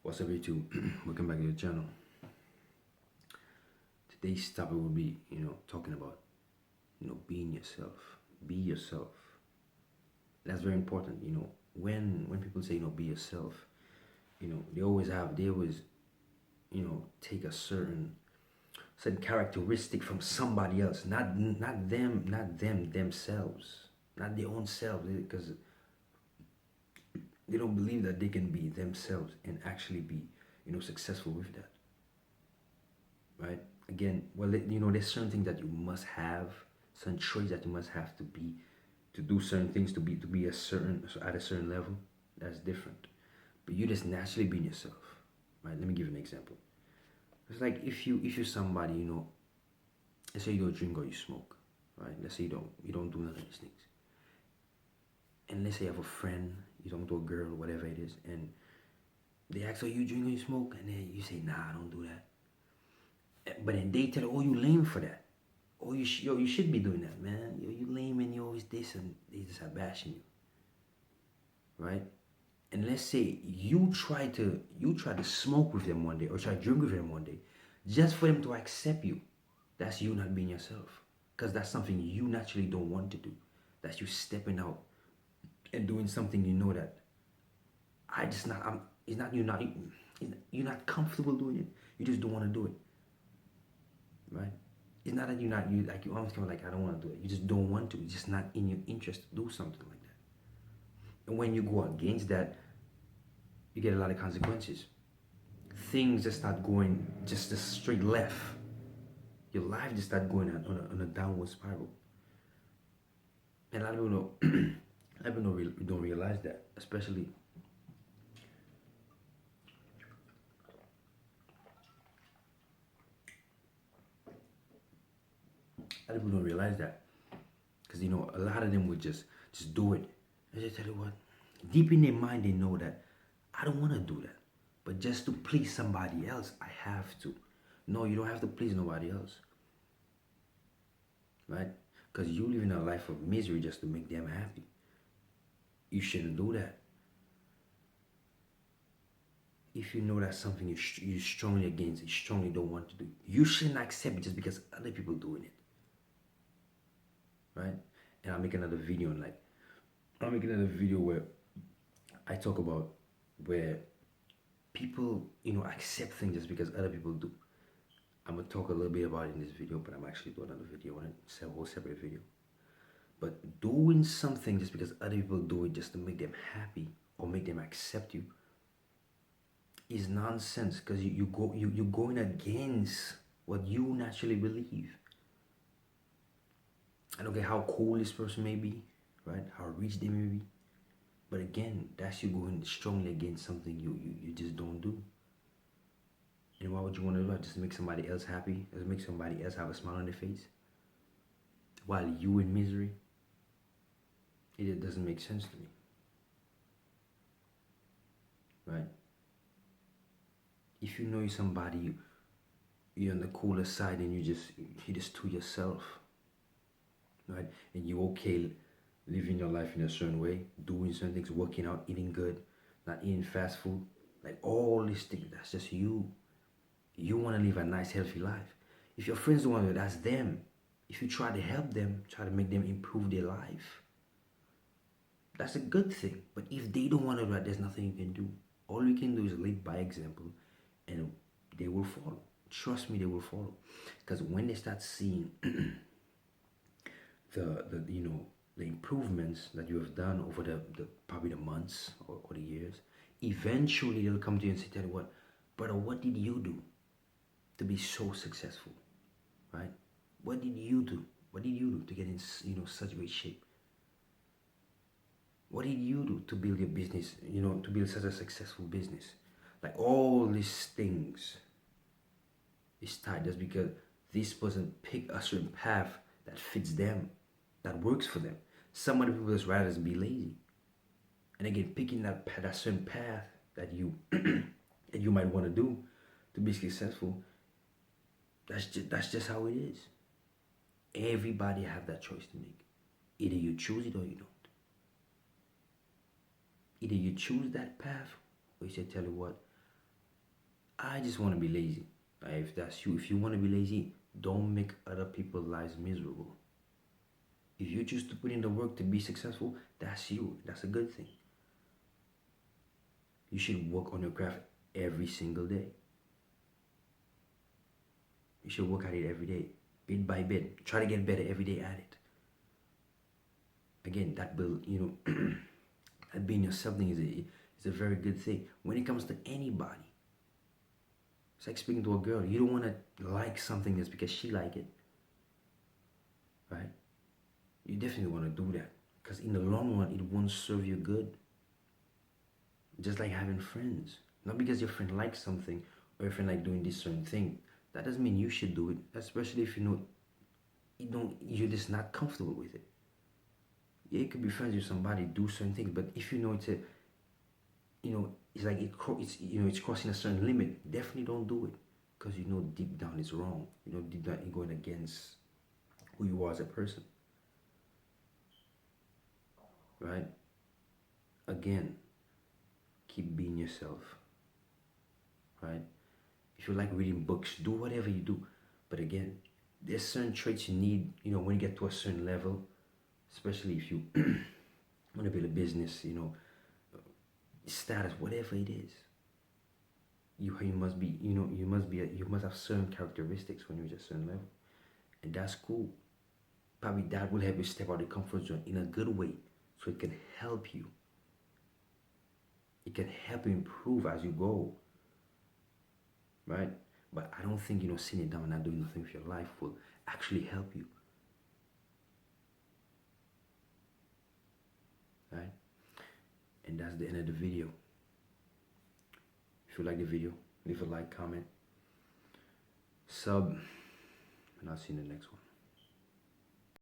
What's up, YouTube? Welcome back to the channel. Today's topic will be, talking about, being yourself. Be yourself. That's very important. When people say, be yourself, they always take a certain characteristic from somebody else, not them themselves, not their own selves, because they don't believe that they can be themselves and actually be, successful with that, right? Again, well, there's certain things that you must have, certain traits that you must have to do certain things, to be at a certain level. That's different. But you just naturally being yourself, right? Let me give you an example. It's like if you're somebody, let's say you don't drink or you smoke, right? Let's say you don't do none of these things. And let's say you have a friend, you talking to a girl, whatever it is, and they ask, "Oh, you drink or you smoke?" And then you say, "Nah, I don't do that." But then they tell, "Oh, you lame for that. Oh, you should be doing that, man. You lame and you always this," and they just are bashing you, right? And let's say you try to smoke with them one day or try to drink with them one day, just for them to accept you. That's you not being yourself, because that's something you naturally don't want to do. That's you stepping out and doing something that I just not. It's not you not. You're not comfortable doing it. You just don't want to do it, right? It's not that you almost kind of like I don't want to do it. You just don't want to. It's just not in your interest to do something like that. And when you go against that, you get a lot of consequences. Things just start going just a straight left. Your life just start going on a downward spiral. And a lot of people know, a lot of people don't realize that, especially a lot of people don't realize that, because a lot of them would just do it. And just tell you what, deep in their mind they know that I don't want to do that, but just to please somebody else, I have to. No, you don't have to please nobody else, right? Because you live in a life of misery just to make them happy. You shouldn't do that. If you know that's something you strongly against, you strongly don't want to do, you shouldn't accept it just because other people doing it, right? And I'll make another video where I talk about where people, accept things just because other people do. I'm gonna talk a little bit about it in this video, but I'm actually doing another video on it. It's a whole separate video. But doing something just because other people do it just to make them happy or make them accept you is nonsense, because you're going against what you naturally believe. I don't care how cool this person may be, right? How rich they may be. But again, that's you going strongly against something you just don't do. And why would you want to do that? Just to make somebody else happy? Just make somebody else have a smile on their face? While you in misery? It doesn't make sense to me. Right? If you know somebody, you're on the cooler side and you just to yourself, right? And you okay living your life in a certain way, doing certain things, working out, eating good, not eating fast food, like all these things. That's just you. You want to live a nice, healthy life. If your friends don't want to, that's them. If you try to help them, try to make them improve their life, that's a good thing. But if they don't want to do that, there's nothing you can do. All you can do is lead by example, and they will follow. Trust me, they will follow. Because when they start seeing the improvements that you have done over the probably the months or the years, eventually they'll come to you and say, "Tell you what, brother, what did you do to be so successful, right? What did you do? What did you do to get in such great shape? What did you do to build your business, to build such a successful business?" Like all these things is tied just because this person picked a certain path that fits them, that works for them. Some other people just rather be lazy. And again, picking that certain path that you that you might want to do to be successful, that's just how it is. Everybody have that choice to make. Either you choose it or you don't. Either you choose that path or you say, "Tell you what, I just want to be lazy. If that's you, if you want to be lazy, don't make other people's lives miserable. If you choose to put in the work to be successful, that's you. That's a good thing. You should work on your craft every single day. You should work at it every day, bit by bit. Try to get better every day at it. Again, that build, that being yourself thing is a very good thing when it comes to anybody. It's like speaking to a girl. You don't want to like something just because she like it, right? You definitely want to do that because in the long run, it won't serve you good. Just like having friends. Not because your friend likes something or your friend like doing this certain thing. That doesn't mean you should do it, especially if you're just not comfortable with it. Yeah, you could be friends with somebody, do certain things, but if you know it's like it's crossing a certain limit, definitely don't do it because you know deep down it's wrong. You know deep down you're going against who you are as a person, right? Again, keep being yourself, right? If you like reading books, do whatever you do. But again, there's certain traits you need, when you get to a certain level, especially if you want to build a business, status, whatever it is. You must be, you must have certain characteristics when you're at a certain level. And that's cool. Probably that will help you step out of the comfort zone in a good way. So it can help you. It can help you improve as you go. Right? But I don't think, sitting down and not doing nothing with your life will actually help you. Right? And that's the end of the video. If you like the video, leave a like, comment, sub, and I'll see you in the next one.